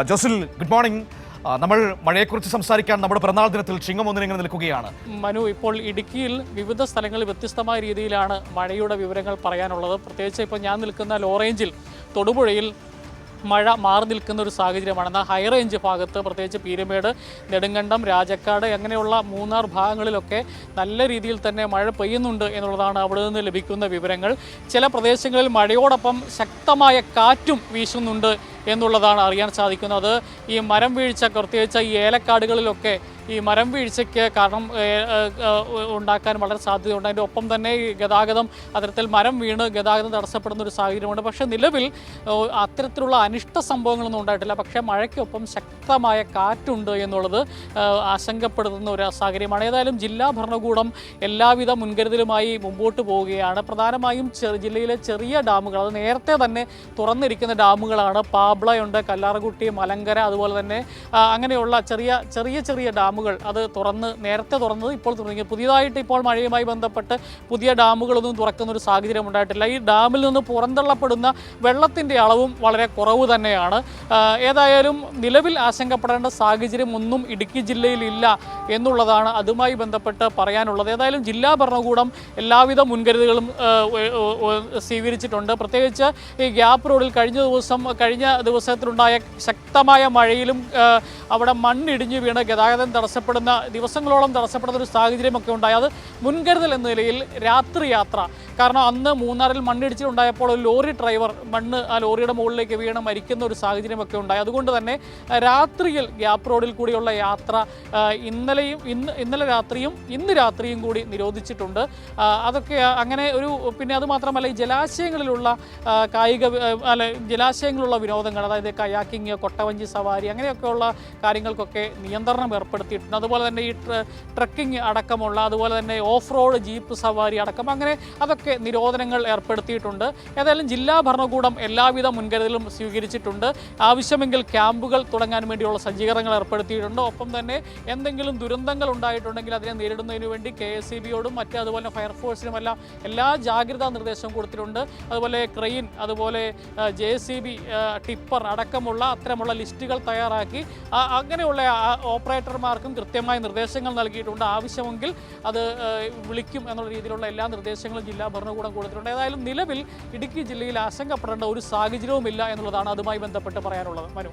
ജോസിൽ, good morning. നമ്മൾ മഴയെക്കുറിച്ച് സംസാരിക്കാൻ നമ്മുടെ പിറന്നാൾ ദിനത്തിൽ ചിങ്ങം ഒന്നിനെങ്ങനെ നിൽക്കുകയാണ്. മനു, ഇപ്പോൾ ഇടുക്കിയിൽ വിവിധ സ്ഥലങ്ങളിൽ വ്യത്യസ്തമായ രീതിയിലാണ് മഴയുടെ വിവരങ്ങൾ പറയാനുള്ളത്. പ്രത്യേകിച്ച് ഇപ്പോൾ ഞാൻ നിൽക്കുന്ന ലോ റേഞ്ചിൽ തൊടുപുഴയിൽ മഴ മാറി നിൽക്കുന്ന ഒരു സാഹചര്യമാണ്. എന്നാൽ ഹൈ റേഞ്ച് ഭാഗത്ത് പ്രത്യേകിച്ച് പീരുമേട്, നെടുങ്കണ്ടം, രാജക്കാട് അങ്ങനെയുള്ള മൂന്നാർ ഭാഗങ്ങളിലൊക്കെ നല്ല രീതിയിൽ തന്നെ മഴ പെയ്യുന്നുണ്ട് എന്നുള്ളതാണ് അവിടെ നിന്ന് ലഭിക്കുന്ന വിവരങ്ങൾ. ചില പ്രദേശങ്ങളിൽ മഴയോടൊപ്പം ശക്തമായ കാറ്റും വീശുന്നുണ്ട് എന്നുള്ളതാണ് അറിയാൻ സാധിക്കുന്നത്. ഈ മരം വീഴ്ച, പ്രത്യേകിച്ച് ഈ ഏലക്കാടുകളിലൊക്കെ ഈ മരം വീഴ്ചയ്ക്ക് കാരണം ഉണ്ടാക്കാൻ വളരെ സാധ്യതയുണ്ട്. അതിൻ്റെ ഒപ്പം തന്നെ ഈ ഗതാഗതം അത്തരത്തിൽ മരം വീണ് ഗതാഗതം തടസ്സപ്പെടുന്ന ഒരു സാഹചര്യമുണ്ട്. പക്ഷേ നിലവിൽ അത്തരത്തിലുള്ള അനിഷ്ട സംഭവങ്ങളൊന്നും ഉണ്ടായിട്ടില്ല. പക്ഷേ മഴയ്ക്കൊപ്പം ശക്തമായ കാറ്റുണ്ട് എന്നുള്ളത് ആശങ്കപ്പെടുത്തുന്ന ഒരു സാഹചര്യമാണ്. ഏതായാലും ജില്ലാ ഭരണകൂടം എല്ലാവിധ മുൻകരുതലുമായി മുമ്പോട്ട് പോവുകയാണ്. പ്രധാനമായും ജില്ലയിലെ ചെറിയ ഡാമുകൾ, അത് നേരത്തെ തന്നെ തുറന്നിരിക്കുന്ന ഡാമുകളാണ്. പാബ്ലയുണ്ട്, കല്ലാർകുട്ടി, മലങ്കര, അതുപോലെ തന്നെ അങ്ങനെയുള്ള ചെറിയ ഡാമുകൾ അത് നേരത്തെ തുറന്നത് ഇപ്പോൾ തുടങ്ങി. പുതിയതായിട്ട് ഇപ്പോൾ മഴയുമായി ബന്ധപ്പെട്ട് പുതിയ ഡാമുകളൊന്നും തുറക്കുന്ന ഒരു സാഹചര്യം ഉണ്ടായിട്ടില്ല. ഈ ഡാമിൽ നിന്ന് പുറന്തള്ളപ്പെടുന്ന വെള്ളത്തിൻ്റെ അളവും വളരെ കുറവ് തന്നെയാണ്. ഏതായാലും നിലവിൽ ആശങ്കപ്പെടേണ്ട സാഹചര്യം ഒന്നും ഇടുക്കി ജില്ലയിൽ ഇല്ല എന്നുള്ളതാണ് അതുമായി ബന്ധപ്പെട്ട് പറയാനുള്ളത്. ഏതായാലും ജില്ലാ ഭരണകൂടം എല്ലാവിധ മുൻകരുതലുകളും സ്വീകരിച്ചിട്ടുണ്ട്. പ്രത്യേകിച്ച് ഈ ഗ്യാപ്പ് റോഡിൽ കഴിഞ്ഞ ദിവസത്തിലുണ്ടായ ശക്തമായ മഴയിലും അവിടെ മണ്ണിടിഞ്ഞു വീണ് ഗതാഗതം ദിവസങ്ങളോളം തടസ്സപ്പെടുന്ന ഒരു സാഹചര്യമൊക്കെ ഉണ്ടായി. അത് മുൻകരുതൽ എന്ന നിലയിൽ രാത്രി യാത്ര, കാരണം അന്ന് മൂന്നാറിൽ മണ്ണിടിച്ചിലുണ്ടായപ്പോൾ ഒരു ലോറി ഡ്രൈവർ ആ ലോറിയുടെ മുകളിലേക്ക് വീണ് മരിക്കുന്ന ഒരു സാഹചര്യമൊക്കെ ഉണ്ടായി. അതുകൊണ്ട് തന്നെ രാത്രിയിൽ ഗ്യാപ്പ് റോഡിൽ കൂടിയുള്ള യാത്ര ഇന്നലെ രാത്രിയും ഇന്ന് രാത്രിയും കൂടി നിരോധിച്ചിട്ടുണ്ട്. അതൊക്കെ അങ്ങനെ പിന്നെ അതുമാത്രമല്ല, ഈ ജലാശയങ്ങളിലുള്ള ജലാശയങ്ങളിലുള്ള വിനോദങ്ങൾ, അതായത് കയാക്കിങ്, കൊട്ടവഞ്ചി സവാരി അങ്ങനെയൊക്കെയുള്ള കാര്യങ്ങൾക്കൊക്കെ നിയന്ത്രണം ഏർപ്പെടുത്തിയിട്ടുണ്ട്. അതുപോലെ തന്നെ ഈ ട്രക്കിംഗ് അടക്കമുള്ള, അതുപോലെ തന്നെ ഓഫ് റോഡ് ജീപ്പ് സവാരി അടക്കം അങ്ങനെ അതൊക്കെ നിരോധനങ്ങൾ ഏർപ്പെടുത്തിയിട്ടുണ്ട്. ഏതായാലും ജില്ലാ ഭരണകൂടം എല്ലാവിധ മുൻകരുതലും സ്വീകരിച്ചിട്ടുണ്ട്. ആവശ്യമെങ്കിൽ ക്യാമ്പുകൾ തുടങ്ങാൻ വേണ്ടിയുള്ള സജ്ജീകരണങ്ങൾ ഏർപ്പെടുത്തിയിട്ടുണ്ട്. ഒപ്പം തന്നെ എന്തെങ്കിലും ദുരന്തങ്ങൾ ഉണ്ടായിട്ടുണ്ടെങ്കിൽ അതിനെ നേരിടുന്നതിന് വേണ്ടി KSEBയോടും അതുപോലെ ഫയർഫോഴ്സിനുമെല്ലാം എല്ലാ ജാഗ്രതാ നിർദ്ദേശവും കൊടുത്തിട്ടുണ്ട്. അതുപോലെ ക്രെയിൻ, അതുപോലെ JCB, ടിപ്പർ അടക്കമുള്ള അത്തരമുള്ള ലിസ്റ്റുകൾ തയ്യാറാക്കി അങ്ങനെയുള്ള ഓപ്പറേറ്റർമാർക്കും കൃത്യമായ നിർദ്ദേശങ്ങൾ നൽകിയിട്ടുണ്ട്. ആവശ്യമെങ്കിൽ അത് വിളിക്കും എന്നുള്ള രീതിയിലുള്ള എല്ലാ നിർദ്ദേശങ്ങളും ജില്ലാ ഭരണകൂടം കൊടുത്തിട്ടുണ്ട്. ഏതായാലും നിലവിൽ ഇടുക്കി ജില്ലയിൽ ആശങ്കപ്പെടേണ്ട ഒരു സാഹചര്യവുമില്ല എന്നുള്ളതാണ് അതുമായി ബന്ധപ്പെട്ട് പറയാനുള്ളത്. മനു.